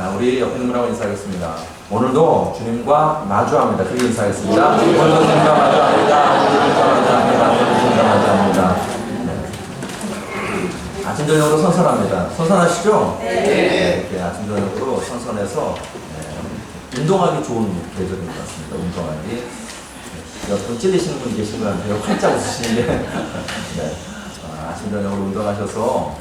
우리 옆에 있는 분하고 인사하겠습니다. 오늘도 주님과 마주합니다. 그렇게 인사하겠습니다. 오늘도 주님과 마주합니다. 오늘도 주님과 마주합니다. 오늘도 주님과 마주합니다. 네. 아침 저녁으로 선선합니다. 선선하시죠? 네. 이렇게 아침 저녁으로 선선해서 운동하기 좋은 계절인 것 같습니다. 운동하기. 좀 찔리시는 분이 계신 것 같아요. 활짝 웃으시는데 네. 아침 저녁으로 운동하셔서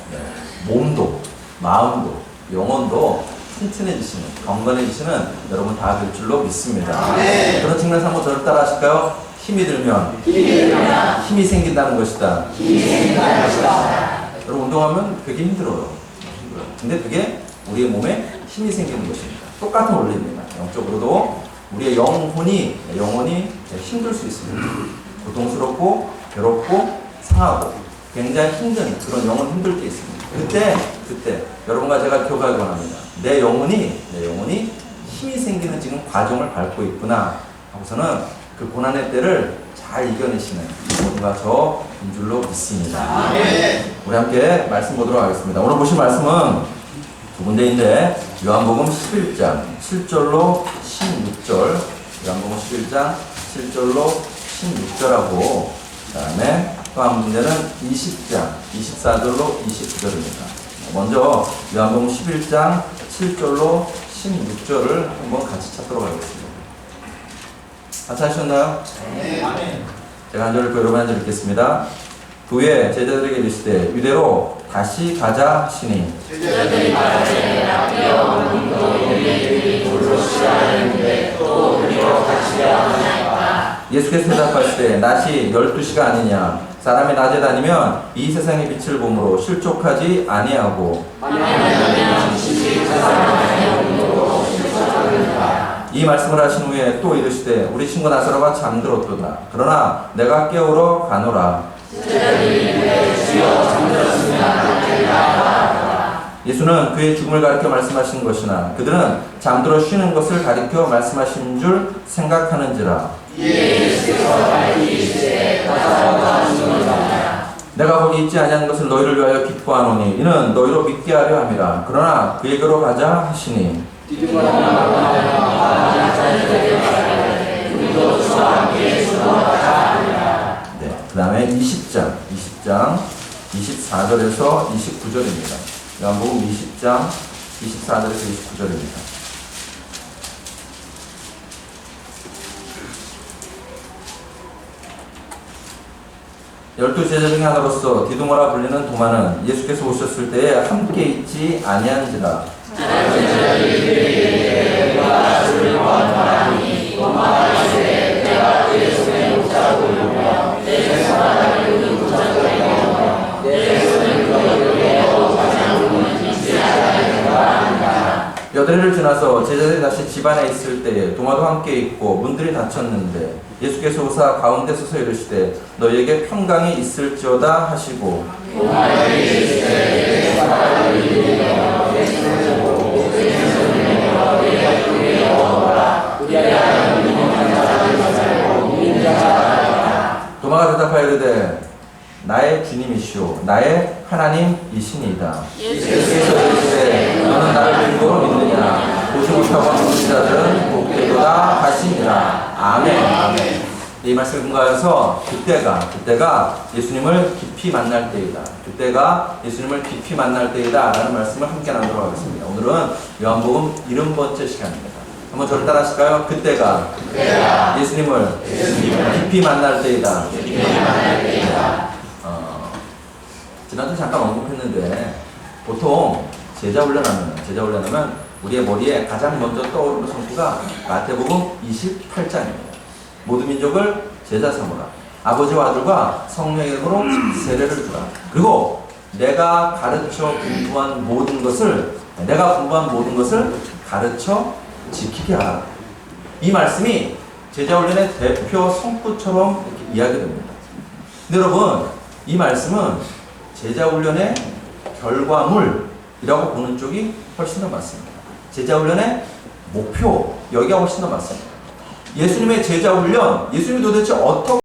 몸도 마음도 영혼도 튼튼해지시는, 건강해지시는 여러분 다 될 줄로 믿습니다. 네. 그런 측면에서 한번 저를 따라 하실까요? 힘이 들면 힘이 생긴다는 것이다. 여러분 운동하면 되게 힘들어요. 근데 그게 우리의 몸에 힘이 생기는 것입니다. 똑같은 원리입니다. 영적으로도 우리의 영혼이 힘들 수 있습니다. 고통스럽고 괴롭고 상하고 굉장히 힘든 그런 영혼 힘들 때 있습니다. 그때 여러분과 제가 기억하기 원합니다. 내 영혼이 힘이 생기는 지금 과정을 밟고 있구나 하고서는 그 고난의 때를 잘 이겨내시는 여러분과 저인 줄로 믿습니다. 우리 함께 말씀 보도록 하겠습니다. 오늘 보실 말씀은 두 군데인데 요한복음 11장 7절로 16절, 요한복음 11장 7절로 16절하고 그 다음에 또 한 군데는 20장 24절로 29절입니다. 먼저 요한복음 11장 7절로 16절을 한번 같이 찾도록 하겠습니다. 같이 하셨나요? 네. 제가 한 절을 여러분 한 절 읽겠습니다. 그 후에 제자들에게 이르시되 유대로 다시 가자 하시니 제자들이 가되 라비여 우리도 유대인들이 돌로 시라하는데 또 우리로 다시야 하나이까. 예수께서 대답하시되 낮이 12시가 아니냐. 사람이 낮에 다니면 이 세상의 빛을 보므로 실족하지 아니하고 이 말씀을 하신 후에 또 이르시되 우리 친구 나사로가 잠들었도다. 그러나 내가 깨우러 가노라. 예수는 그의 죽음을 가리켜 말씀하신 것이나 그들은 잠들어 쉬는 것을 가리켜 말씀하신 줄 생각하는지라. 내가 거기 있지 아니한 것을 너희를 위하여 기뻐하노니 이는 너희로 믿게 하려 함이라. 그러나 그에게로 가자 하시니 그 다음에 20장 24절에서 29절입니다. 요한복음 20장 24절에서 29절입니다. 열두 제자 중에 하나로서 디두모라 불리는 도마는 예수께서 오셨을 때에 함께 있지 아니한지라. 여드레를 지나서 제자들이 다시 집안에 있을 때에 도마도 함께 있고 문들이 닫혔는데 예수께서 오사 가운데 서서 이르시되 너희에게 평강이 있을지어다 하시고 도마가 대답하여 이르되 나의 주님이시오 나의 하나님이시니이다. 예수께서 이르시되 너는 나를 근거로 믿느냐. 보지 못하고 믿는 자들은 복되도다 하시니라. 아멘. 이 말씀을 근거해서 그때가 예수님을 깊이 만날 때이다. 그때가 예수님을 깊이 만날 때이다 라는 말씀을 함께 나누도록 하겠습니다. 오늘은 요한복음 70번째 시간입니다. 한번 저를 따라 하실까요? 그때가 예수님을 깊이 만날 때이다. 지난주 잠깐 언급했는데 보통 제자 훈련하면 우리의 머리에 가장 먼저 떠오르는 성구가 마태복음 28장입니다. 모든 민족을 제자 삼으라. 아버지와 아들과 성령의 이름으로 세례를 주라. 그리고 내가 공부한 모든 것을 가르쳐 지키게 하라. 이 말씀이 제자 훈련의 대표 성구처럼 이렇게 이야기됩니다. 근데 여러분 이 말씀은 제자 훈련의 결과물이라고 보는 쪽이 훨씬 더 맞습니다. 제자 훈련의 목표, 여기가 훨씬 더 맞습니다. 예수님의 제자 훈련, 예수님이 도대체 어떻게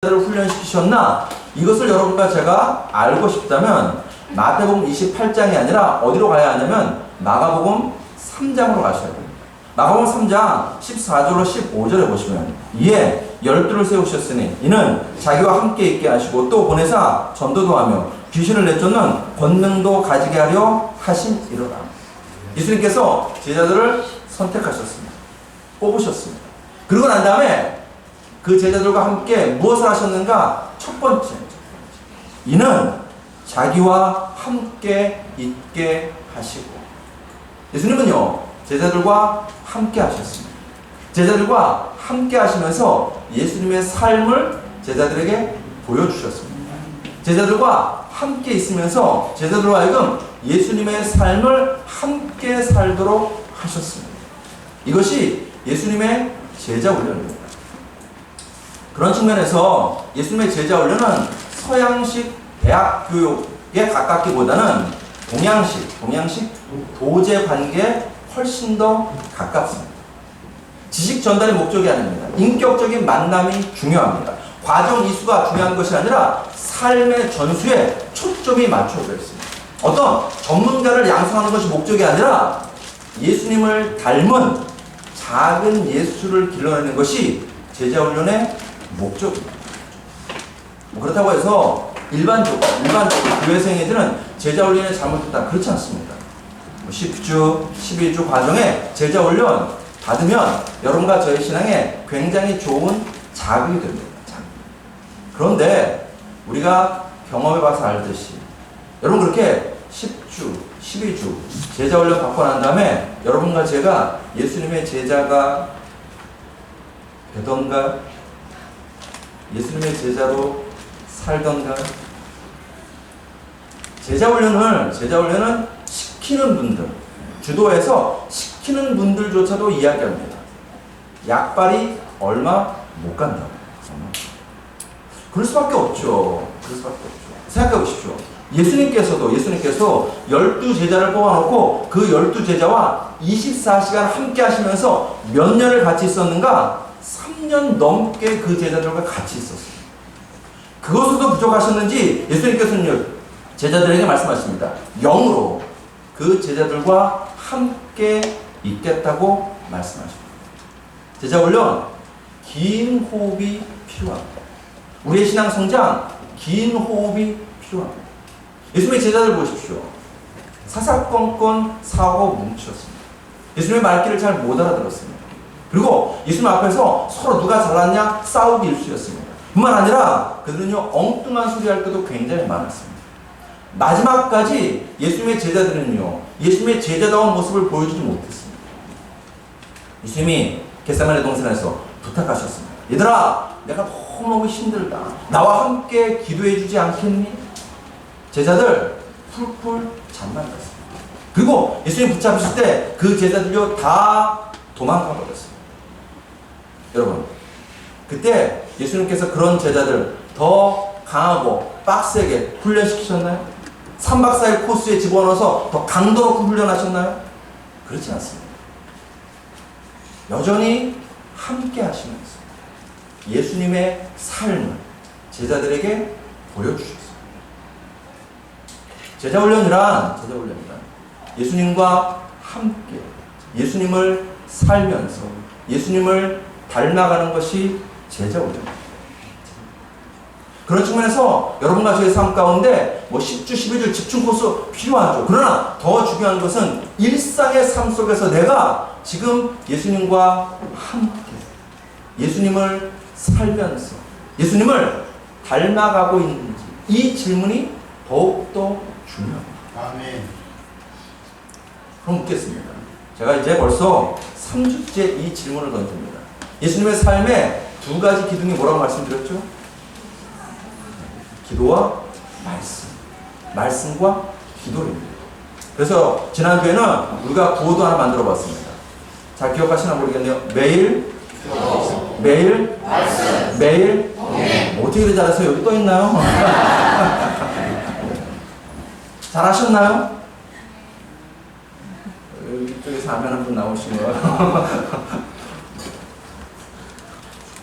제자를 훈련시키셨나? 이것을 여러분과 제가 알고 싶다면 마태복음 28장이 아니라 어디로 가야 하냐면 마가복음 3장으로 가셔야 됩니다. 마가복음 3장 14절로 15절에 보시면 이에 열두를 세우셨으니 이는 자기와 함께 있게 하시고 또 보내사 전도도 하며 귀신을 내쫓는 권능도 가지게 하려 하심이로라. 예수님께서 제자들을 선택하셨습니다. 뽑으셨습니다. 그러고 난 다음에 그 제자들과 함께 무엇을 하셨는가? 첫 번째, 이는 자기와 함께 있게 하시고. 예수님은요 제자들과 함께 하셨습니다. 제자들과 함께 하시면서 예수님의 삶을 제자들에게 보여주셨습니다. 제자들과 함께 있으면서 제자들과 하여금 예수님의 삶을 함께 살도록 하셨습니다. 이것이 예수님의 제자 훈련입니다. 그런 측면에서 예수님의 제자 훈련은 서양식 대학 교육에 가깝기보다는 동양식 도제 관계에 훨씬 더 가깝습니다. 지식 전달의 목적이 아닙니다. 인격적인 만남이 중요합니다. 과정 이수가 중요한 것이 아니라 삶의 전수에 초점이 맞춰져 있습니다. 어떤 전문가를 양성하는 것이 목적이 아니라 예수님을 닮은 작은 예수를 길러내는 것이 제자훈련의 목적입니다. 그렇다고 해서 일반적으로 교회생애들은 제자훈련에 잘못했다, 그렇지 않습니다. 10주, 12주 과정에 제자훈련 받으면 여러분과 저의 신앙에 굉장히 좋은 자극이 됩니다. 그런데 우리가 경험해봐서 알듯이 여러분 그렇게 10주, 12주 제자훈련 받고 난 다음에 여러분과 제가 예수님의 제자가 되던가 예수님의 제자로 살던가. 제자훈련은 시키는 분들, 주도해서 시키는 분들조차도 이야기합니다. 약발이 얼마 못 간다고. 그럴 수밖에 없죠. 생각해 보십시오. 예수님께서 12제자를 뽑아놓고 그 12제자와 24시간 함께 하시면서 몇 년을 같이 있었는가? 3년 넘게 그 제자들과 같이 있었어요. 그것으로도 부족하셨는지 예수님께서는 제자들에게 말씀하십니다. 영으로 그 제자들과 함께 있겠다고 말씀하십니다. 제자훈련, 긴 호흡이 필요합니다. 우리의 신앙 성장, 긴 호흡이 필요합니다. 예수님의 제자들 보십시오. 사사건건 사고 뭉쳤습니다. 예수님의 말귀를 잘 못 알아들었습니다. 그리고 예수님 앞에서 서로 누가 잘났냐 싸우기 일쑤였습니다. 뿐만 아니라 그들은요 엉뚱한 소리 할 때도 굉장히 많았습니다. 마지막까지 예수님의 제자들은요 예수님의 제자다운 모습을 보여주지 못했습니다. 예수님이 겟세마네 동산에서 부탁하셨습니다. 얘들아, 내가 너무너무 힘들다. 나와 함께 기도해 주지 않겠니? 제자들 풀풀 잠만 잤습니다. 그리고 예수님 붙잡으실 때 그 제자들요 다 도망가 버렸습니다. 여러분, 그때 예수님께서 그런 제자들 더 강하고 빡세게 훈련시키셨나요? 3박 4일 코스에 집어넣어서 더 강도 높은 훈련하셨나요? 그렇지 않습니다. 여전히 함께 하시면서 예수님의 삶을 제자들에게 보여주셨습니다. 제자훈련이란 예수님과 함께 예수님을 살면서 예수님을 닮아가는 것이 제자훈련입니다. 그런 측면에서 여러분과 저의 삶 가운데 10주, 12주 집중 코스 필요하죠. 그러나 더 중요한 것은 일상의 삶 속에서 내가 지금 예수님과 함께 예수님을 살면서 예수님을 닮아가고 있는지 이 질문이 더욱더 중요합니다. 아멘. 그럼 묻겠습니다. 제가 이제 벌써 3주째 이 질문을 던집니다. 예수님의 삶에 두 가지 기둥이 뭐라고 말씀드렸죠? 기도와 말씀. 말씀과 기도입니다. 그래서 지난주에는 우리가 구호도 하나 만들어 봤습니다. 잘 기억하시나 모르겠네요. 매일 말씀. 매일 어떻게 이렇게 잘하세요? 여기 또 있나요? 잘하셨나요? 이쪽에서 하면 한 분 나오시면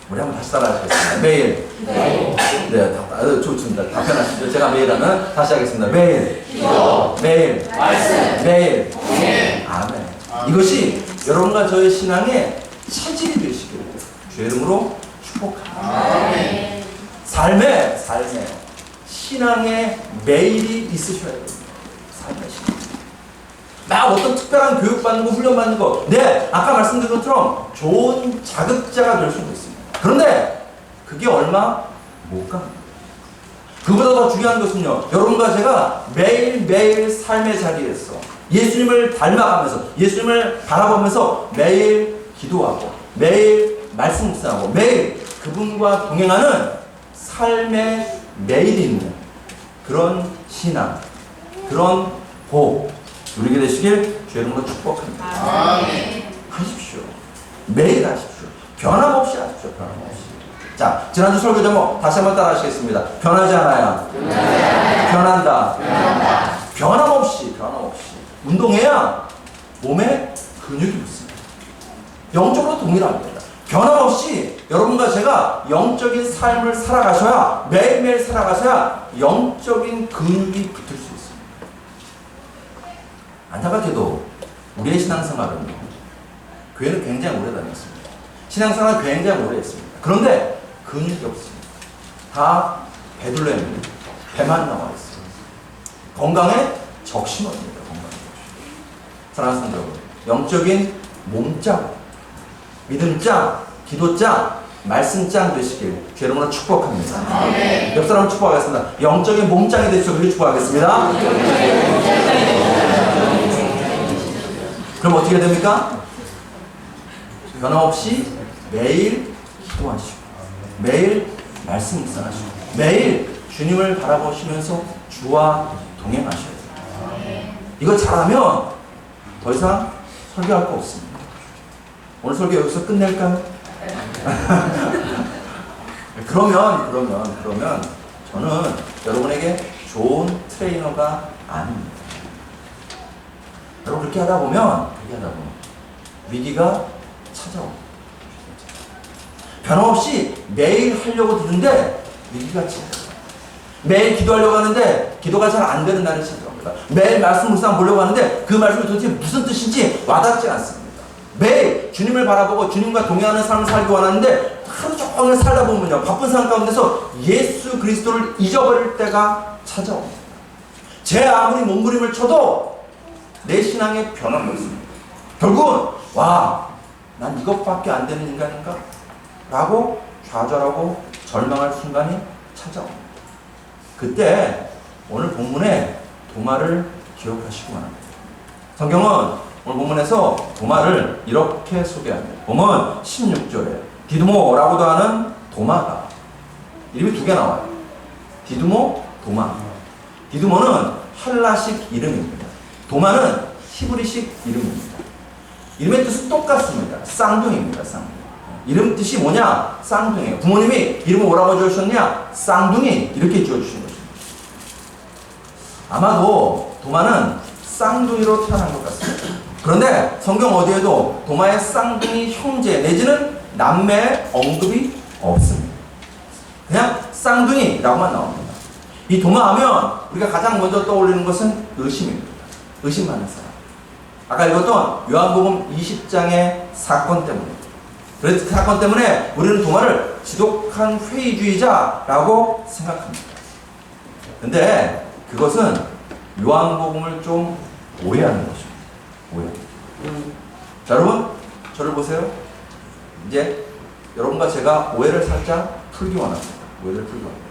우리 한번 다시 따라하시겠습니다. 매일. 네, 좋습니다. 답변하시죠. 제가 매일 하면 다시 하겠습니다. 매일. 기도. 매일. 말씀. 매일. 아멘. 이것이 여러분과 저의 신앙의 체질이 되시기를 주의 이름으로 축복합니다. 삶의 신앙의 매일이 있으셔야 됩니다. 삶의 신앙. 막 어떤 특별한 교육받는 거, 훈련받는 거, 네, 아까 말씀드린 것처럼 좋은 자극자가 될 수도 있습니다. 그런데 그게 얼마 못 갑니다. 그보다 더 중요한 것은요, 여러분과 제가 매일매일 삶의 자리에서 예수님을 닮아가면서, 예수님을 바라보면서 매일 기도하고, 매일 말씀 묵상하고, 매일 그분과 동행하는 삶의 매일이 있는 그런 신앙, 그런 복 누리게 되시길 주의 이름으로 축복합니다. 하십시오. 매일 하십시오. 변함없이 하십시오. 변함없이. 자, 지난주 설교 제목 다시 한번 따라 하시겠습니다. 변하지 않아야 변한다. 변함없이. 운동해야 몸에 근육이 붙습니다. 영적으로 동일합니다. 변함없이 여러분과 제가 영적인 삶을 살아가셔야, 매일매일 살아가셔야 영적인 근육이 붙을 수 있습니다. 안타깝게도 우리의 신앙생활은, 교회는 굉장히 오래 다녔습니다. 신앙생활은 굉장히 오래 했습니다. 그런데 근육이 없습니다. 다 배둘레입니다. 배만 나와 있어요. 건강에 적심입니다. 건강에 적심. 사랑하는 성도 여러분, 영적인 몸짱, 믿음짱, 기도짱, 말씀짱 되시길 주의 이름으로 축복합니다. 옆 사람을 축복하겠습니다. 영적인 몸짱이 되시길 그렇게 축복하겠습니다. 그럼 어떻게 됩니까? 변함없이 매일 기도하시고, 매일 말씀 묵상하시고, 매일 주님을 바라보시면서 주와 동행하셔야 돼요. 이거 잘하면 더 이상 설교할 거 없습니다. 오늘 설교 여기서 끝낼까요? 그러면 저는 여러분에게 좋은 트레이너가 아닙니다. 여러분 그렇게 하다 보면 위기가 찾아옵니다. 변함없이 매일 하려고 드는데 위기가 찾아옵니다. 매일 기도하려고 하는데 기도가 잘 안 되는 날이 찾아옵니다. 매일 말씀 묵상 보려고 하는데 그 말씀이 도대체 무슨 뜻인지 와닿지 않습니다. 매일 주님을 바라보고 주님과 동행하는 삶을 살기 원하는데 하루 종일 살다 보면요, 바쁜 삶 가운데서 예수 그리스도를 잊어버릴 때가 찾아옵니다. 제 아무리 몸부림을 쳐도 내 신앙에 변화가 없습니다. 결국은 난 이것밖에 안 되는 인간인가? 라고 좌절하고 절망할 순간이 찾아옵니다. 그때 오늘 본문의 도마를 기억하시기 바랍니다. 성경은 오늘 본문에서 도마를 이렇게 소개합니다. 보면 16절에 디두모라고도 하는 도마가 이름이 두 개 나와요. 디두모, 도마. 디두모는 헬라식 이름입니다. 도마는 히브리식 이름입니다. 이름의 뜻은 똑같습니다. 쌍둥이입니다. 쌍둥이. 이름 뜻이 뭐냐? 쌍둥이에요. 부모님이 이름을 뭐라고 지어주셨냐? 쌍둥이 이렇게 지어주신 것입니다. 아마도 도마는 쌍둥이로 태어난 것 같습니다. 그런데 성경 어디에도 도마의 쌍둥이 형제 내지는 남매의 언급이 없습니다. 그냥 쌍둥이라고만 나옵니다. 이 도마하면 우리가 가장 먼저 떠올리는 것은 의심입니다. 의심 많은 사람. 아까 읽었던 요한복음 20장의 사건 때문에, 그 사건 때문에 우리는 도마를 지독한 회의주의자라고 생각합니다. 근데 그것은 요한복음을 좀 오해하는 것입니다. 오해. 자, 여러분, 저를 보세요. 이제 여러분과 제가 오해를 살짝 풀기 원합니다. 오해를 풀기 원합니다.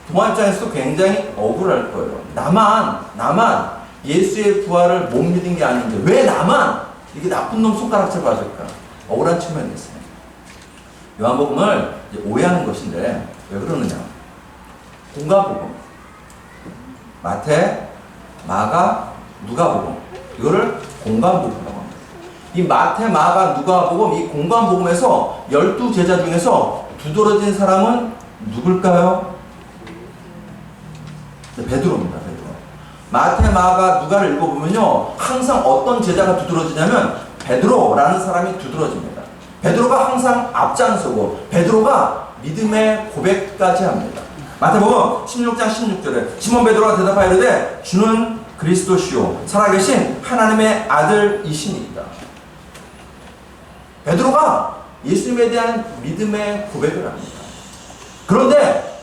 도마 입장에서도 굉장히 억울할 거예요. 나만 예수의 부활을 못 믿은 게 아닌데 왜 나만 이렇게 나쁜 놈 손가락질 받을까? 억울한 측면이 있어요. 요한복음을 오해하는 것인데 왜 그러느냐? 공가복음, 마태, 마가, 누가복음, 이거를 공관복음이라고 합니다. 이 마태, 마가, 누가복음, 이 공관복음에서 12제자 중에서 두드러진 사람은 누굴까요? 네, 베드로입니다. 베드로. 마태, 마가, 누가를 읽어보면요, 항상 어떤 제자가 두드러지냐면 베드로라는 사람이 두드러집니다. 베드로가 항상 앞장서고 베드로가 믿음의 고백까지 합니다. 마태복음 16장 16절에 시몬 베드로가 대답하여 이르되 주는 그리스도시요 살아계신 하나님의 아들이시니이다. 베드로가 예수님에 대한 믿음의 고백을 합니다. 그런데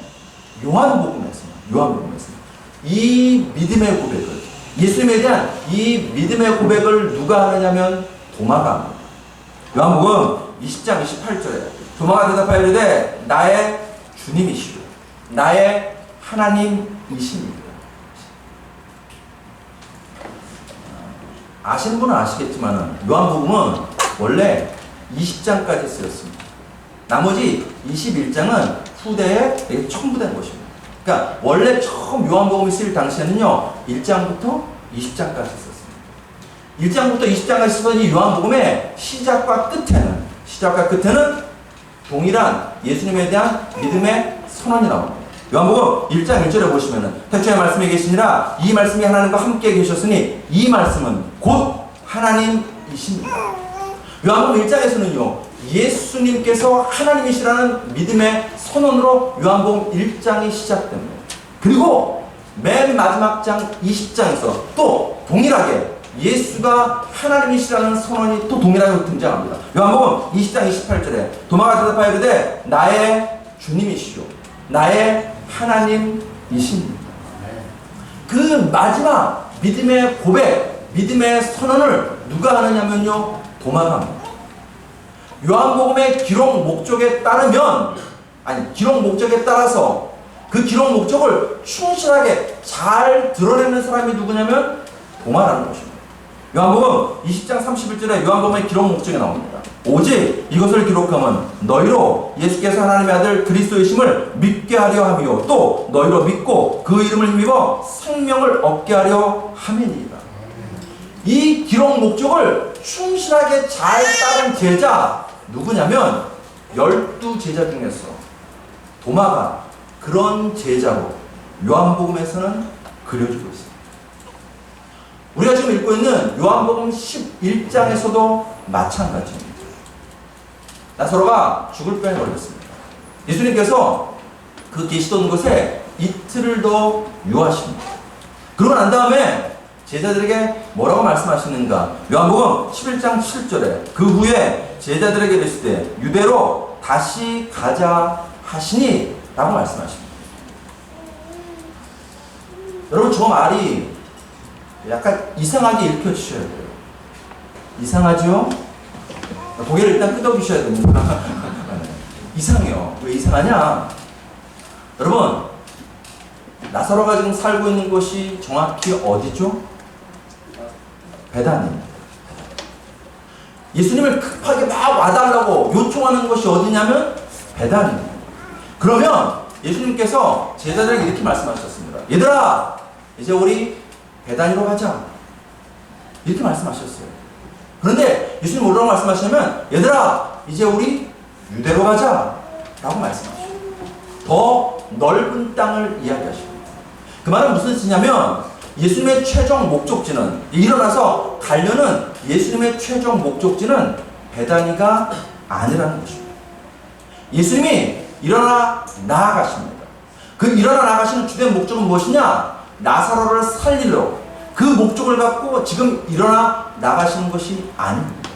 요한복음에서 이 믿음의 고백을, 예수님에 대한 이 믿음의 고백을 누가 하느냐면 도마가 합니다. 요한복음 20장 28절에 도마가 대답하여 이르되 나의 주님이시오 나의 하나님이십니다. 아시는 분은 아시겠지만 요한복음은 원래 20장까지 쓰였습니다. 나머지 21장은 후대에 첨부된 것입니다. 그러니까 원래 처음 요한복음이 쓰일 당시에는요 1장부터 20장까지 썼습니다. 1장부터 20장까지 쓰던 이 요한복음의 시작과 끝에는 동일한 예수님에 대한 믿음의 선언이 나옵니다. 요한복음 1장 1절에 보시면은 태초에 말씀이 계시니라 이 말씀이 하나님과 함께 계셨으니 이 말씀은 곧 하나님이십니다. 요한복음 1장에서는요 예수님께서 하나님이시라는 믿음의 선언으로 요한복음 1장이 시작됩니다. 그리고 맨 마지막 장 20장에서 또 동일하게 예수가 하나님이시라는 선언이 또 동일하게 등장합니다. 요한복음 20장 28절에 도마가 대답하여 이르되 나의 주님이시오 나의 하나님이십니다. 그 마지막 믿음의 고백, 믿음의 선언을 누가 하느냐면요 도마가 합니다. 요한복음의 기록 목적에 따라서 그 기록 목적을 충실하게 잘 드러내는 사람이 누구냐면 도마라는 것입니다. 요한복음 20장 31절에 요한복음의 기록 목적이 나옵니다. 오직 이것을 기록하면 너희로 예수께서 하나님의 아들 그리스도이심을 믿게 하려 함이요 또 너희로 믿고 그 이름을 힘입어 생명을 얻게 하려 함이니라. 이 기록 목적을 충실하게 잘 따른 제자 누구냐면 12제자 중에서 도마가 그런 제자로 요한복음에서는 그려지고 있습니다. 우리가 지금 읽고 있는 요한복음 11장에서도 마찬가지입니다. 나사로가 죽을 병에 걸렸습니다. 예수님께서 그 계시던 곳에 이틀을 더 유하십니다. 그러고 난 다음에 제자들에게 뭐라고 말씀하시는가? 요한복음 11장 7절에 그 후에 제자들에게 이르시되 유대로 다시 가자 하시니 라고 말씀하십니다. 여러분 저 말이 약간 이상하게 읽혀주셔야 돼요. 이상하죠? 고개를 일단 끄덕이셔야 됩니다. 이상해요. 왜 이상하냐? 여러분 나사로가 지금 살고 있는 곳이 정확히 어디죠? 베다니입니다. 예수님을 급하게 막 와달라고 요청하는 곳이 어디냐면 베다니입니다. 그러면 예수님께서 제자들에게 이렇게 말씀하셨습니다. 얘들아 이제 우리 베다니로 가자 이렇게 말씀하셨어요. 그런데 예수님 뭐라고 말씀하시냐면 얘들아 이제 우리 유대로 가자 라고 말씀하셔요. 더 넓은 땅을 이야기하십니다. 그 말은 무슨 뜻이냐면 예수님의 최종 목적지는 일어나서 가려는 예수님의 최종 목적지는 베다니가 아니라는 것입니다. 예수님이 일어나 나아가십니다. 그 일어나 나가시는 주된 목적은 무엇이냐? 나사로를 살리려 그 목적을 갖고 지금 일어나 나가시는 것이 아닙니다.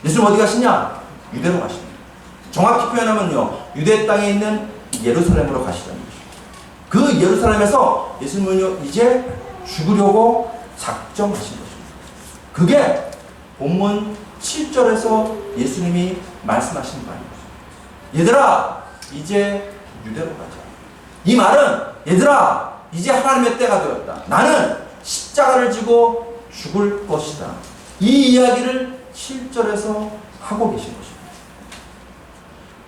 예수님 어디 가시냐? 유대로 가십니다. 정확히 표현하면요 유대 땅에 있는 예루살렘으로 가시다는 것입니다. 그 예루살렘에서 예수님은요 이제 죽으려고 작정하신 것입니다. 그게 본문 7절에서 예수님이 말씀하신 바입니다. 얘들아 이제 유대로 가자. 이 말은 얘들아 이제 하나님의 때가 되었다. 나는 십자가를 지고 죽을 것이다. 이 이야기를 7절에서 하고 계신 것입니다.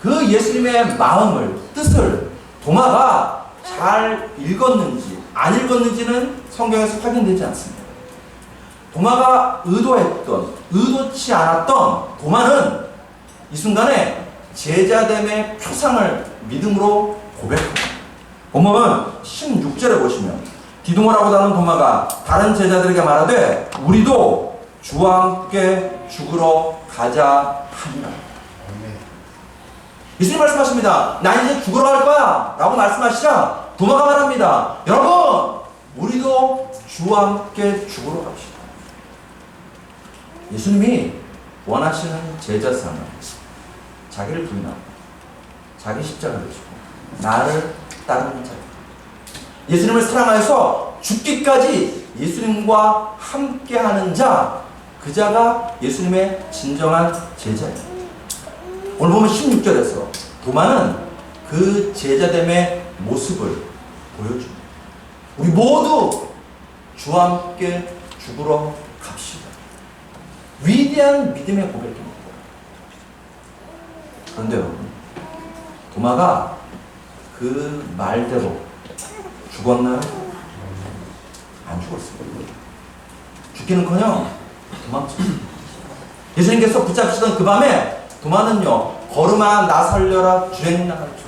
그 예수님의 마음을, 뜻을 도마가 잘 읽었는지 안 읽었는지는 성경에서 확인되지 않습니다. 도마가 의도치 않았던 도마는 이 순간에 제자됨의 표상을 믿음으로 고백합니다. 본문은 16절에 보시면 디두모라고 하는 도마가 다른 제자들에게 말하되 우리도 주와 함께 죽으러 가자 하니라. 예수님 말씀하십니다. 나 이제 죽으러 갈 거야 라고 말씀하시자 도마가 말합니다. 여러분 우리도 주와 함께 죽으러 갑시다. 예수님이 원하시는 제자상은 자기를 부인하고 자기 십자가를 지고 나를 따르는 자입니다. 예수님을 사랑하여서 죽기까지 예수님과 함께하는 자, 그 자가 예수님의 진정한 제자예요. 오늘 보면 16절에서 도마는 그 제자됨의 모습을 보여줍니다. 우리 모두 주와 함께 죽으러 갑시다. 위대한 믿음의 고백입니다. 그런데 여러분, 도마가 그 말대로 죽었나요? 안 죽었습니다. 죽기는커녕 도망쳤습니다. 예수님께서 붙잡히시던 그 밤에 도마는요, 걸음아 나 살려라 주행나가 쳤습니다.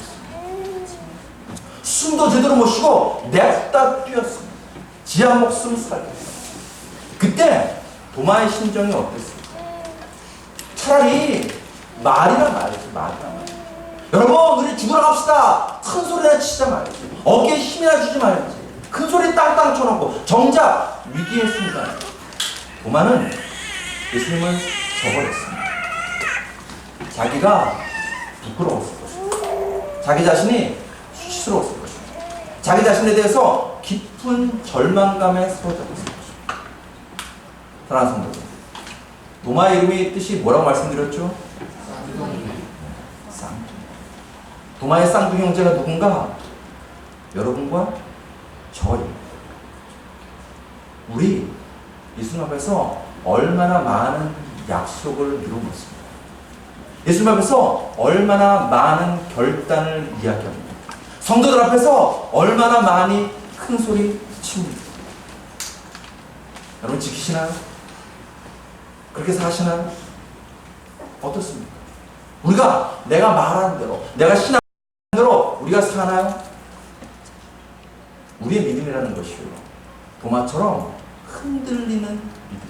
숨도 제대로 못 쉬고 냅다 뛰었습니다. 지한 목숨 살렸습니다. 그때 도마의 심정이 어땠습니까? 차라리 말이나 말이지, 말이나 말이지. 여러분, 우리 죽으러 갑시다. 큰 소리나 치자 말이지. 어깨에 힘이나 주지 말지. 큰 소리 땅땅 쳐놓고 정작 위기의 순간 도마는 예수님을 저버렸습니다. 자기가 부끄러웠을 것입니다. 자기 자신이 수치스러웠을 것입니다. 자기 자신에 대해서 깊은 절망감에 사로잡혔을 것입니다. 사랑하는 성도, 도마의 이름의 뜻이 뭐라고 말씀드렸죠? 쌍둥이. 도마의 쌍둥이 형제가 누군가? 여러분과 저입니다. 우리 예수님 앞에서 얼마나 많은 약속을 이루었습니다. 예수님 앞에서 얼마나 많은 결단을 이야기합니다. 성도들 앞에서 얼마나 많이 큰 소리 칩니다. 여러분 지키시나요? 그렇게 사시나요? 어떻습니까? 우리가 내가 말하는 대로, 내가 신앙하는 대로 우리가 사나요? 우리의 믿음이라는 것이요, 도마처럼 흔들리는 믿음.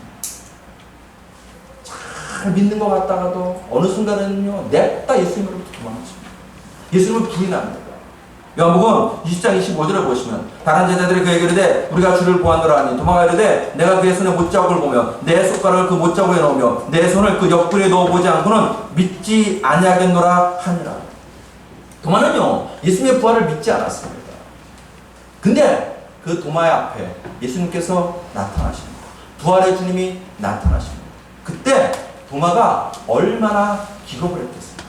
잘 믿는 것 같다가도 어느 순간에는요, 냅다 예수님으로부터 도망칩니다. 예수님을 부인합니다. 요한복음 20장 25절을 보시면 다른 제자들이 그에게 이르되 우리가 주를 보았노라 하니 도마가 이르되 내가 그의 손에 못자국을 보며 내 손가락을 그 못자국에 넣으며 내 손을 그 옆구리에 넣어보지 않고는 믿지 아니하겠노라 하니라. 도마는요, 예수님의 부활을 믿지 않았습니다. 근데 그 도마의 앞에 예수님께서 나타나십니다. 부활의 주님이 나타나십니다. 그때 도마가 얼마나 기겁을 했겠습니까?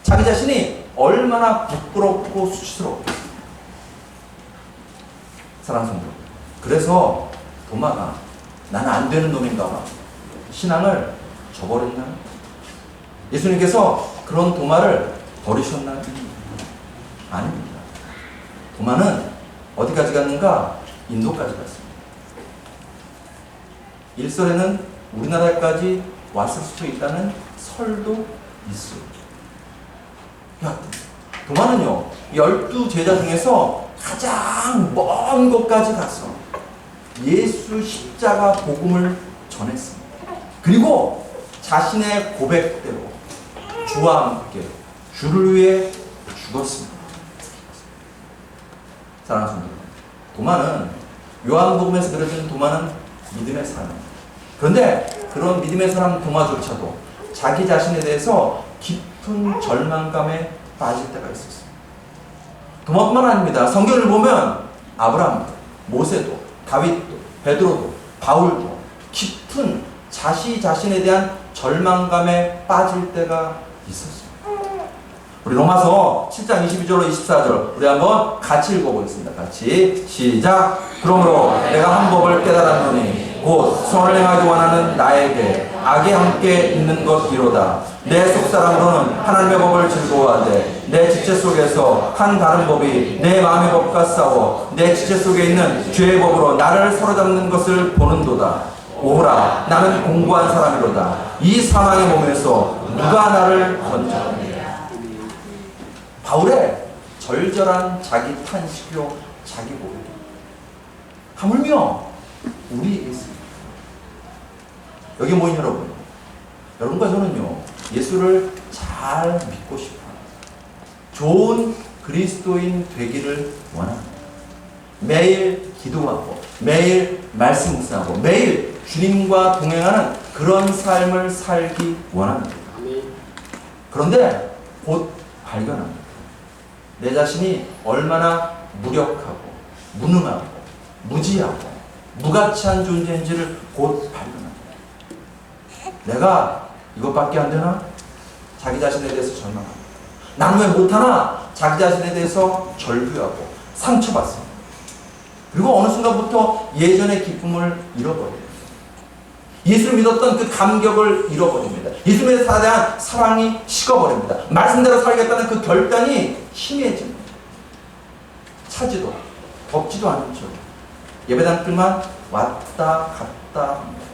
자기 자신이 얼마나 부끄럽고 수치스럽겠습니까? 사랑하는 성도, 그래서 도마가 나는 안 되는 놈인가 봐 신앙을 저버렸나요? 예수님께서 그런 도마를 버리셨나요? 아닙니다. 도마는 어디까지 갔는가? 인도까지 갔습니다. 일설에는 우리나라까지 왔을 수도 있다는 설도 있어요. 도마는요, 12 제자 중에서 가장 먼 곳까지 가서 예수 십자가 복음을 전했습니다. 그리고 자신의 고백대로 주와 함께 주를 위해 죽었습니다. 사랑하는 성도, 도마는 요한복음에서 그려진 도마는 믿음의 사람입니다. 그런데 그런 믿음의 사람 도마조차도 자기 자신에 대해서 깊은 절망감에 빠질 때가 있었습니다. 도마뿐만 아닙니다. 성경을 보면 아브라함도, 모세도, 다윗도, 베드로도, 바울도 깊은 자신에 대한 절망감에 빠질 때가 있었습니다. 우리 로마서 7장 22절로 24절 우리 한번 같이 읽어보겠습니다. 같이 시작. 그러므로 내가 한 법을 깨달았노니 곧 선을 행하기 원하는 나에게 악이 함께 있는 것 이로다. 내 속사람으로는 하나님의 법을 즐거워하되 내 지체 속에서 한 다른 법이 내 마음의 법과 싸워 내 지체 속에 있는 죄의 법으로 나를 사로잡는 것을 보는도다. 오라, 나는 공고한 사람이로다. 이 사망의 몸에서 누가 나를 건져주리라. 바울의 절절한 자기 탄식이요, 자기 고백입니다. 하물며 우리 예수, 여기 모인 여러분, 여러분과 저는요, 예수를 잘 믿고 싶어요. 좋은 그리스도인 되기를 원합니다. 매일 기도하고 매일 말씀 묵상하고 매일 주님과 동행하는 그런 삶을 살기 원합니다. 그런데 곧 발견합니다. 내 자신이 얼마나 무력하고 무능하고 무지하고 무가치한 존재인지를 곧 발견합니다. 내가 이것밖에 안 되나? 자기 자신에 대해서 절망합니다. 나는 왜 못하나? 자기 자신에 대해서 절규하고 상처받습니다. 그리고 어느 순간부터 예전의 기쁨을 잃어버립니다. 예수를 믿었던 그 감격을 잃어버립니다. 예수님에 대한 사랑이 식어버립니다. 말씀대로 살겠다는 그 결단이 희미해집니다. 차지도 덥지도 않은 척 예배당들만 왔다 갔다 합니다.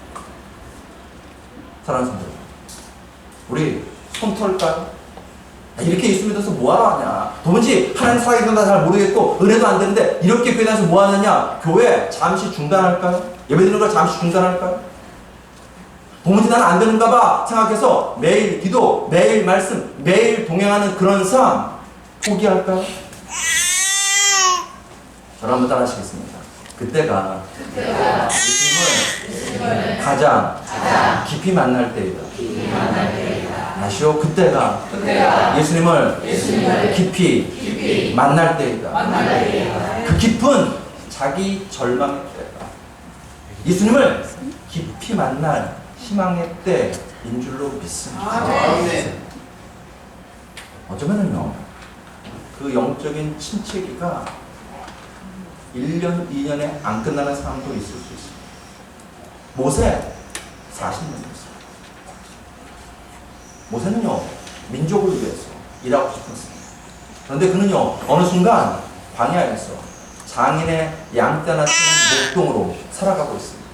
사랑하는 성도, 우리 손 털까요? 이렇게 예수 믿어서 뭐하러 하냐? 도무지 하나님 살아계신다 잘 모르겠고 은혜도 안 되는데 이렇게 교회 다녀서 뭐하느냐? 교회 잠시 중단할까요? 예배 드리는 걸 잠시 중단할까요? 도무지 나는 안 되는가 봐 생각해서 매일 기도, 매일 말씀, 매일 동행하는 그런 삶 포기할까요? 저를 한번 따라 하시겠습니다. 그때가 예수님을 가장 깊이 만날 때이다. 다시요. 그때가 예수님을 깊이 만날 때이다. 그 깊은 자기 절망의 때다. 예수님을 깊이 만날 희망의 때인 줄로 믿습니다. 어쩌면은요, 그 영적인 침체기가 1년, 2년에 안 끝나는 사람도 있을 수 있습니다. 모세 40년이었어요. 모세는요, 민족을 위해서 일하고 싶었습니다. 그런데 그는요, 어느 순간 광야에서 장인의 양떼나 치는 목동으로 살아가고 있습니다.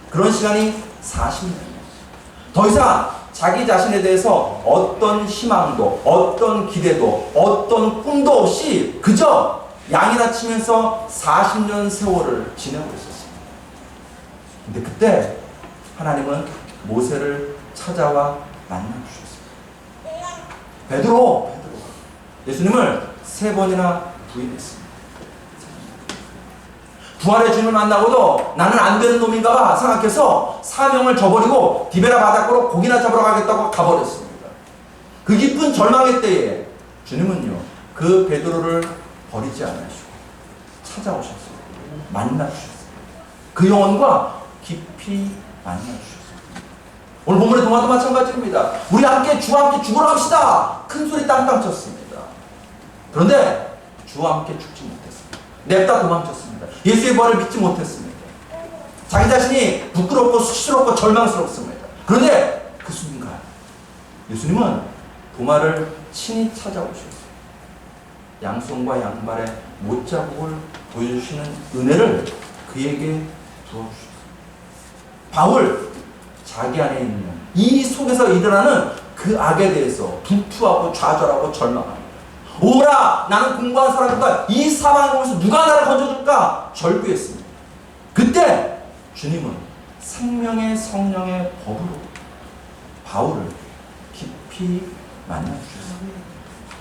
그런 시간이 40년이에요. 더 이상 자기 자신에 대해서 어떤 희망도, 어떤 기대도, 어떤 꿈도 없이 그저 양이나 치면서 40년 세월을 지내고 있었습니다. 근데 그때 하나님은 모세를 찾아와 만나주셨습니다. 베드로, 예수님을 3번이나 부인했습니다. 부활의 주님을 만나고도 나는 안 되는 놈인가 봐 생각해서 사명을 저버리고 디베라 바닷가로 고기나 잡으러 가겠다고 가버렸습니다. 그 깊은 절망의 때에 주님은요, 그 베드로를 버리지 않으시고 찾아오셨어요. 만나주셨어요. 그 영혼과 깊이 만나주셨어요. 오늘 본문의 동화도 마찬가지입니다. 우리 함께 주와 함께 죽으러 갑시다. 큰 소리 땅땅 쳤습니다. 그런데 주와 함께 죽지 못했습니다. 냅다 도망쳤습니다. 예수의 부활을 믿지 못했습니다. 자기 자신이 부끄럽고 수치스럽고 절망스럽습니다. 그런데 그 순간 예수님은 도마를 친히 찾아오셨어요. 양손과 양말의 못자국을 보여주시는 은혜를 그에게 부어주셨어요. 바울, 자기 안에 있는 이 속에서 일어나는 그 악에 대해서 분투하고 좌절하고 절망합니다. 오라, 나는 공부한 사람들과 이 사망의 몸에서 누가 나를 건져줄까? 절규했습니다. 그때 주님은 생명의 성령의 법으로 바울을 깊이 만나주셨습니다.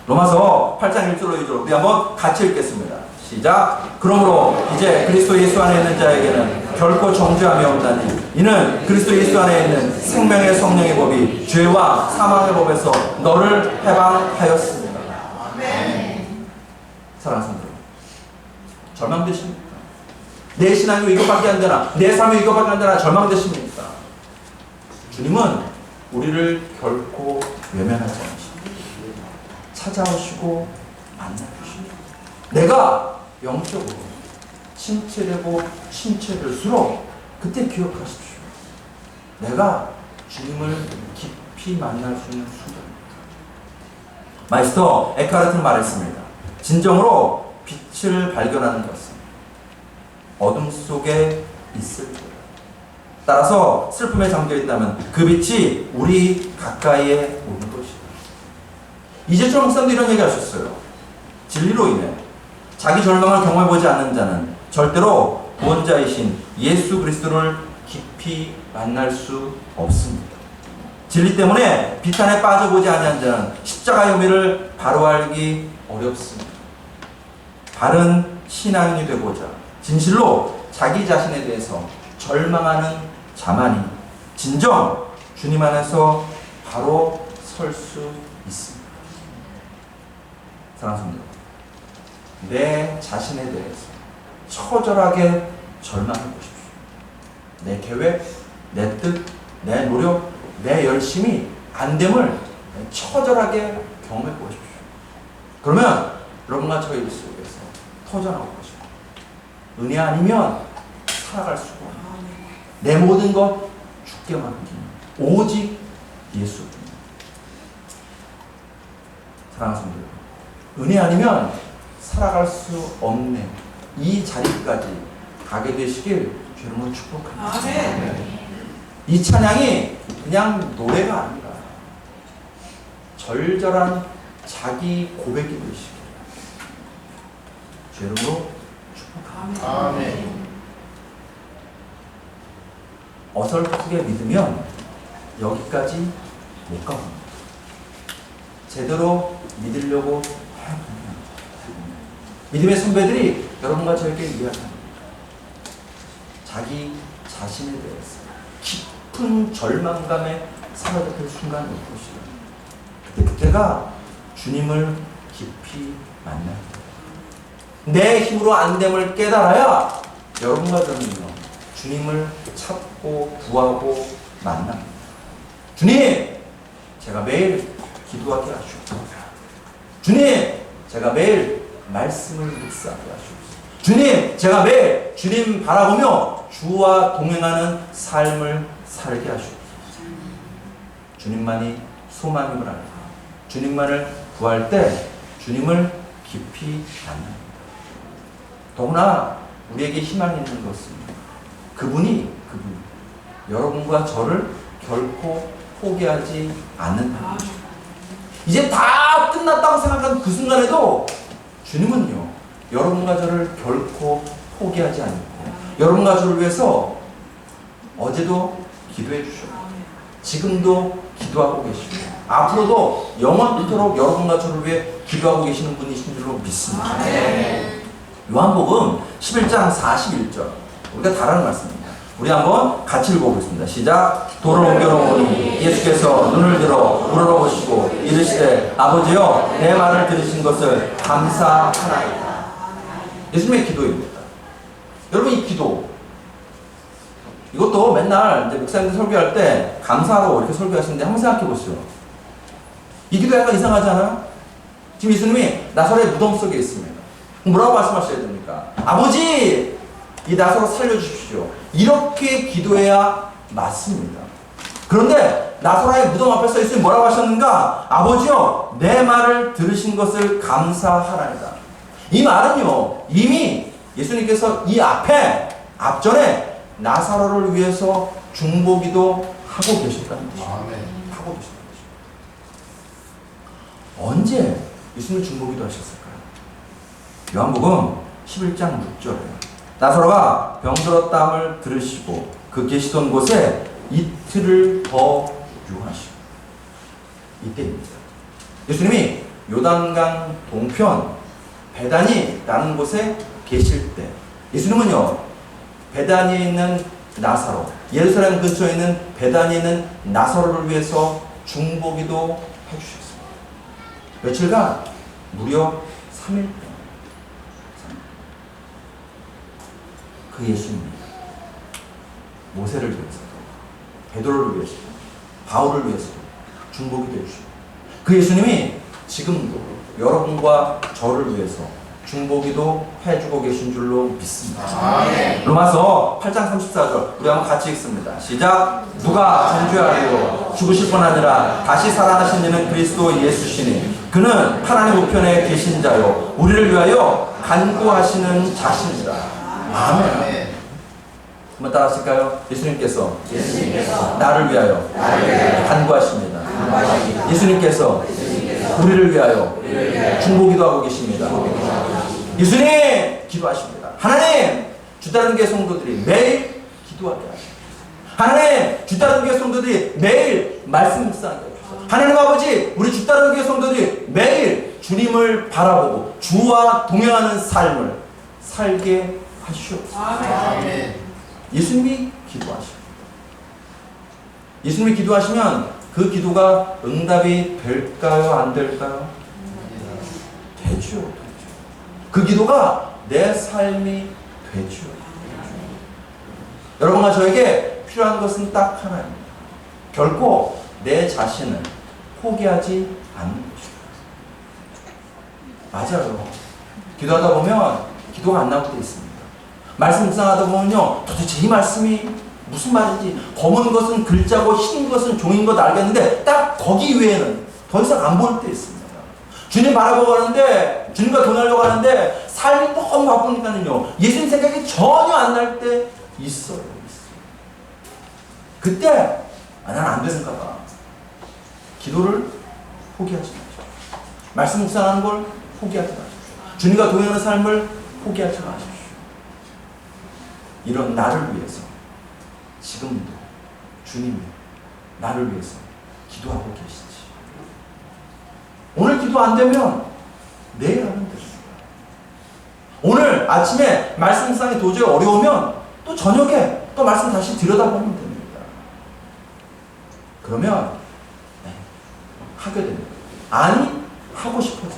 로마서 8장 1절로 2절 우리 한번 같이 읽겠습니다. 시작. 그러므로 이제 그리스도 예수 안에 있는 자에게는 결코 정죄함이 없나니 이는 그리스도 예수 안에 있는 생명의 성령의 법이 죄와 사망의 법에서 너를 해방하였습니다. 사랑하는 성도, 절망되십니까? 내 신앙이 왜 이것밖에 안 되나? 내 삶이 이것밖에 안 되나? 절망되십니까? 주님은 우리를 결코 외면하지 않으십니다. 찾아오시고 만나주십니다. 내가 영적으로 침체되고 침체될수록 그때 기억하십시오. 내가 주님을 깊이 만날 수 있는 순간입니다. 마이스터 에카르트는 말했습니다. 진정으로 빛을 발견하는 것은 어둠 속에 있을 거예요. 따라서 슬픔에 잠겨있다면 그 빛이 우리 가까이에 오는 것이다. 이재철 목사님도 이런 얘기 하셨어요. 진리로 인해 자기 절망을 경험해보지 않는 자는 절대로 구원자이신 예수 그리스도를 깊이 만날 수 없습니다. 진리 때문에 비탄에 빠져보지 아니한 자는 십자가의 의미를 바로 알기 어렵습니다. 바른 신앙인이 되고자 진실로 자기 자신에 대해서 절망하는 자만이 진정 주님 안에서 바로 설 수 있습니다. 사랑하는 성도, 내 자신에 대해서 처절하게 절망해 보십시오. 내 계획, 내 뜻, 내 노력, 내 열심이 안 됨을 처절하게 경험해 보십시오. 그러면 여러분과 저의 일 속에서 터져나올 것입니다. 은혜 아니면 살아갈 수가 없습니다. 내 모든 것 죽게 맡기는 오직 예수입니다. 사랑하는 성도, 은혜 아니면 살아갈 수 없는 이 자리까지 가게 되시길 주님을 축복합니다. 이 찬양이 그냥 노래가 아니라 절절한 자기 고백이 되시길 주님으로 축복합니다. 아멘. 어설프게 믿으면 여기까지 못 가봅니다. 제대로 믿으려고 해보면 믿음의 선배들이 여러분과 저에게 이야기합니다. 자기 자신에 대해서 깊은 절망감에 사로잡힐 순간이 올 것이다. 그때가 주님을 깊이 만납니다. 내 힘으로 안 됨을 깨달아야 여러분과 저는요, 주님을 찾고 구하고 만납니다. 주님, 제가 매일 기도하게 하시옵소서. 주님, 제가 매일 말씀을 묵상하게 하시옵소서. 주님, 제가 매일 주님 바라보며 주와 동행하는 삶을 살게 하시옵소서. 주님만이 소망임을 알고 주님만을 구할 때 주님을 깊이 만납니다. 더구나 우리에게 희망이 있는 것은 그분이 여러분과 저를 결코 포기하지 않는다. 이제 다 끝났다고 생각한 그 순간에도 주님은요, 여러분과 저를 결코 포기하지 않고 여러분과 저를 위해서 어제도 기도해 주셨고 지금도 기도하고 계시고 앞으로도 영원토록 여러분과 저를 위해 기도하고 계시는 분이신 줄로 믿습니다. 요한복음 11장 41절, 우리가 다른 말씀입니다. 우리 한번 같이 읽어보겠습니다. 시작. 돌을 옮겨놓으니 예수께서 눈을 들어 우러러보시고 이르시되 아버지여 내 말을 들으신 것을 감사하나이다. 예수님의 기도입니다. 여러분, 이 기도 이것도 맨날 이제 목사님들 설교할 때 감사하라고 이렇게 설교하시는데 한번 생각해 보시죠. 이 기도 약간 이상하지 않아요? 지금 예수님이 나사렛 무덤 속에 있습니다. 뭐라고 말씀하셔야 됩니까? 아버지, 이 나사로 살려주십시오. 이렇게 기도해야 맞습니다. 그런데 나사로의 무덤 앞에 서 있으니 뭐라고 하셨는가? 아버지요, 내 말을 들으신 것을 감사하나이다. 이 말은요, 이미 예수님께서 이 앞전에 나사로를 위해서 중보기도 하고 계셨다는 것입니다. 하고 계셨다는 것입니다. 언제 예수님 중보기도 하셨을까요? 요한복음 11장 6절에 나사로가 병들었다함을 들으시고 그 계시던 곳에 이틀을 더 유하시고, 이때입니다. 예수님이 요단강 동편 베다니라는 곳에 계실 때 예수님은요, 베다니에 있는 나사로, 예루살렘 근처에 있는 베다니에 있는 나사로를 위해서 중보기도 해주셨습니다. 며칠간 무려 3일 동안 그 예수님이 모세를 위해서도, 베드로를 위해서도, 바울을 위해서도 중보기도 해주시고, 그 예수님이 지금도 여러분과 저를 위해서 중보기도 해주고 계신 줄로 믿습니다. 로마서 8장 34절 우리 한번 같이 읽습니다. 시작. 누가 전주하리요 죽으실 뿐 아니라 다시 살아나신 이는 그리스도 예수시니 그는 하나님 우편에 계신 자요 우리를 위하여 간구하시는 자신이다. 아멘. 한번 따라 하실까요? 예수님께서 나를 위하여 간구하십니다. 예수님께서 우리를 위하여 중보기도 하고 계십니다. 예수님 기도하십니다. 하나님, 주 따르는 교회 성도들이 매일 기도하게 하십니다. 하나님, 주 따르는 교회 성도들이 매일 말씀 묵상하게 하십니다. 하나님 아버지, 우리 주 따르는 교회 성도들이 매일 주님을 바라보고 주와 동행하는 삶을 살게 하시옵소서. 예수님이 기도하십니다. 예수님이 기도하시면 그 기도가 응답이 될까요? 안 될까요? 되죠. 그 기도가 내 삶이 되죠. 여러분과 저에게 필요한 것은 딱 하나입니다. 결코 내 자신을 포기하지 않는 것입니다. 맞아요. 기도하다 보면 기도가 안 나올 때 있습니다. 말씀 묵상하다 보면요, 도대체 이 말씀이 무슨 말인지, 검은 것은 글자고 흰 것은 종인 것 알겠는데 딱 거기 위에는 더 이상 안 보일 때 있습니다. 주님 바라보고 가는데, 주님과 동행하려고 하는데 삶이 너무 바쁘니까는요, 예수님 생각이 전혀 안 날 때 있어요. 그때 나는 안 되는가 봐. 기도를 포기하지 마십시오. 말씀 묵상하는 걸 포기하지 마십시오. 주님과 동행하는 삶을 포기하지 마십시오. 이런 나를 위해서 지금도 주님이 나를 위해서 기도하고 계시지. 오늘 기도 안 되면 내일 하면 됩니다. 오늘 아침에 말씀 묵상이 도저히 어려우면 또 저녁에 또 말씀 다시 들여다보면 됩니다. 그러면 하게 됩니다. 아니, 하고 싶어서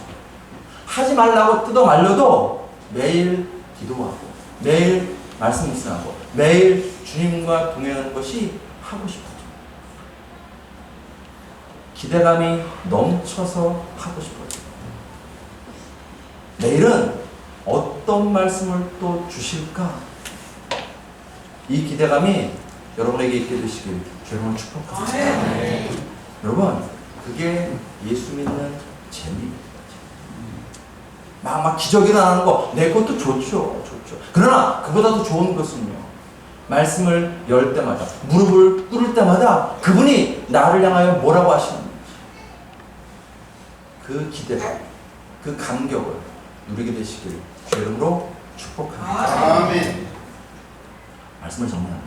하지 말라고 뜯어 말려도 매일 기도하고 매일 말씀 묵상하고 매일 주님과 동행하는 것이 하고 싶어져. 기대감이 넘쳐서 하고 싶어져. 내일은 어떤 말씀을 또 주실까? 이 기대감이 여러분에게 있게 되시길 주님을 축복합니다. 여러분, 그게 예수 믿는 재미입니다. 막 기적이 일어나는 거, 내 것도 좋죠. 그러나 그보다도 좋은 것은요, 말씀을 열 때마다, 무릎을 꿇을 때마다 그분이 나를 향하여 뭐라고 하시는지, 그 기대감, 그 감격을 누리게 되시길 주 이름으로 축복합니다. 아멘. 말씀을 정리합니다.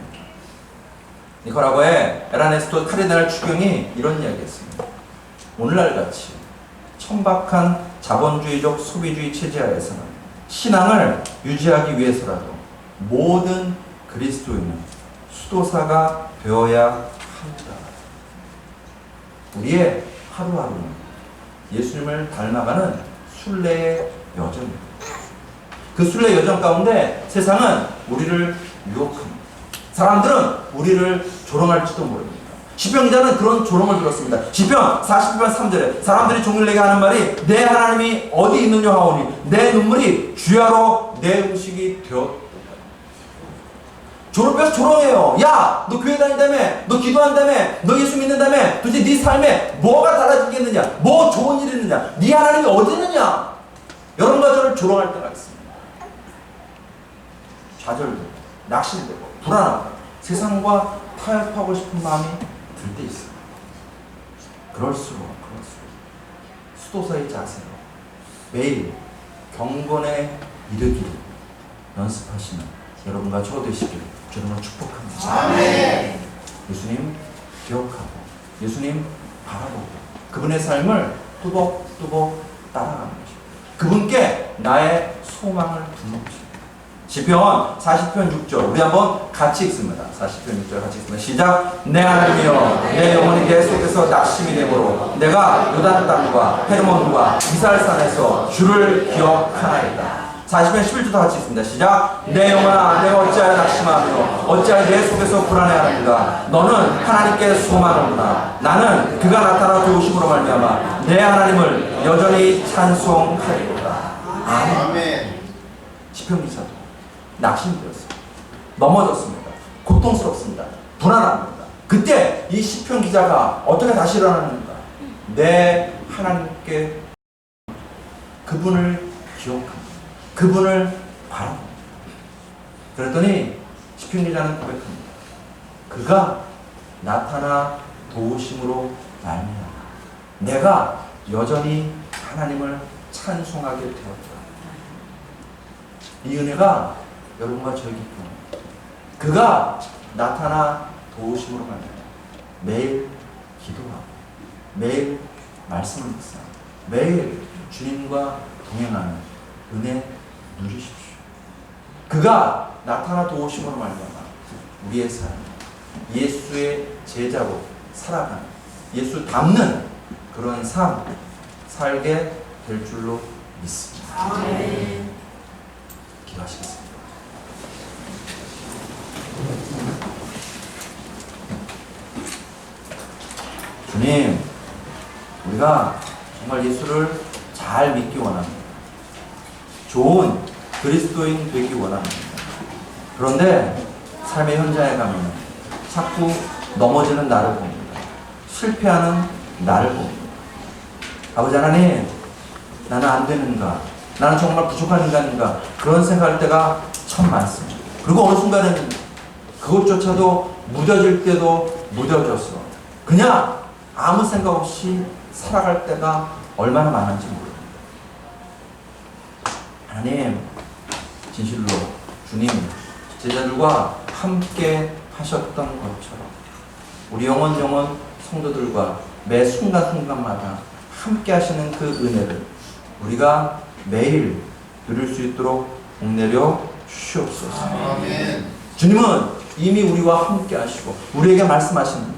니카라과의 에라네스토 카르디날 추경이 이런 이야기했습니다. 오늘날 같이 천박한 자본주의적 소비주의 체제하에서는 신앙을 유지하기 위해서라도 모든 그리스도인은 수도사가 되어야 합니다. 우리의 하루하루는 예수님을 닮아가는 순례의 여정입니다. 그 순례 여정 가운데 세상은 우리를 유혹합니다. 사람들은 우리를 조롱할지도 모릅니다. 시편 기자는 그런 조롱을 들었습니다. 시편 40편 3절에 사람들이 종일 내게 하는 말이 내 하나님이 어디 있느냐 하오니 내 눈물이 주야로 내 음식이 되었다. 졸업해서 조롱해요. 야, 너 교회 다닌다며, 너 기도한다며, 너 예수 믿는다며, 도대체 네 삶에 뭐가 달라지겠느냐, 뭐 좋은 일이 있느냐, 네 하나님이 어디 있느냐. 여러분과 저를 조롱할 때가 있습니다. 좌절되고 낙심되고 불안하고 세상과 타협하고 싶은 마음이 들 때 있어요. 그럴수록 수도사의 자세로 매일 경건에 이르기를 연습하시는 여러분과 저 되시기를 주님을 축복합니다. 아멘. 예수님 기억하고 예수님 바라보고 그분의 삶을 뚜벅뚜벅 따라가는 것입니다. 그분께 나의 소망을 두는 것입니다. 시편 40편 6절 우리 한번 같이 읽습니다. 40편 6절 같이 읽습니다. 시작. 내 하나님이여 내 영혼이 내 속에서 낙심이 되므로 내가 요단 땅과 헤르몬과 이살산에서 주를 기억하나이다. 40편 11절도 같이 읽습니다. 시작. 내 영혼아 내가 어찌하여 낙심하며 어찌하여 내 속에서 불안해하는가. 너는 하나님께 소망하구나. 나는 그가 나타나 도우심으로 말미암아 내 하나님을 여전히 찬송하리로다. 아멘. 시편 기사도 낙심되었습니다. 넘어졌습니다. 고통스럽습니다. 불안합니다. 그때 이 시편 기자가 어떻게 다시 일어나는가? 내 하나님께 그분을 기억합니다. 그분을 바랍니다. 그랬더니 시편 기자는 고백합니다. 그가 나타나 도우심으로 말미암아 내가 여전히 하나님을 찬송하게 되었다. 이 은혜가 여러분과 저에게 있고 그가 나타나 도우심으로 말미암아 매일 기도하고 매일 말씀을 묵상하고 매일 주님과 동행하는 은혜 누리십시오. 그가 나타나 도우심으로 말미암아 우리의 삶, 예수의 제자로 살아가는, 예수 닮는 그런 삶 살게 될 줄로 믿습니다. 기도하시겠습니다. 주님, 우리가 정말 예수를 잘 믿기 원합니다. 좋은 그리스도인 되기 원합니다. 그런데 삶의 현장에 가면 자꾸 넘어지는 나를 봅니다. 실패하는 나를 봅니다. 아버지 하나님, 나는 안 되는가? 나는 정말 부족한 인간인가? 그런 생각할 때가 참 많습니다. 그리고 어느 순간에는 그것조차도 무뎌질 때도 무뎌져서 그냥 아무 생각 없이 살아갈 때가 얼마나 많은지 모릅니다. 하나님, 진실로 주님 제자들과 함께 하셨던 것처럼 우리 영원 성도들과 매 순간순간마다 함께 하시는 그 은혜를 우리가 매일 누릴 수 있도록 복내려 주시옵소서. 아멘. 주님은 이미 우리와 함께 하시고 우리에게 말씀하시는데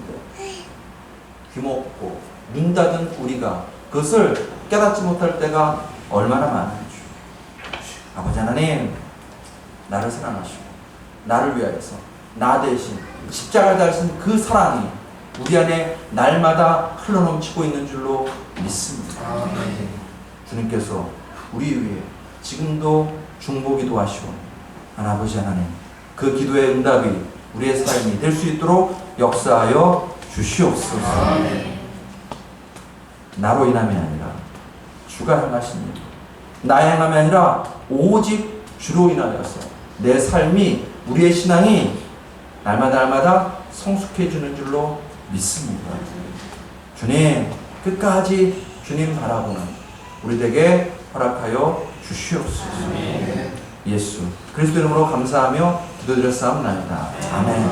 귀먹고 눈 닫은 우리가 그것을 깨닫지 못할 때가 얼마나 많은지. 아버지 하나님, 나를 사랑하시고 나를 위하여서 나 대신 십자가를 달으신 그 사랑이 우리 안에 날마다 흘러넘치고 있는 줄로 믿습니다. 아멘. 주님께서 우리 위해 지금도 중보기도 하시고 아버지 하나님, 그 기도의 응답이 우리의 삶이 될 수 있도록 역사하여 주시옵소서. 아멘. 나로 인함이 아니라 주가 행하신 일, 나의 행함이 아니라 오직 주로 인하여서 내 삶이, 우리의 신앙이 날마다 성숙해지는 줄로 믿습니다. 주님, 끝까지 주님 바라보는 우리에게 허락하여 주시옵소서. 예수 그리스도 이름으로 감사하며 기도드렸사옵나이다. 아멘.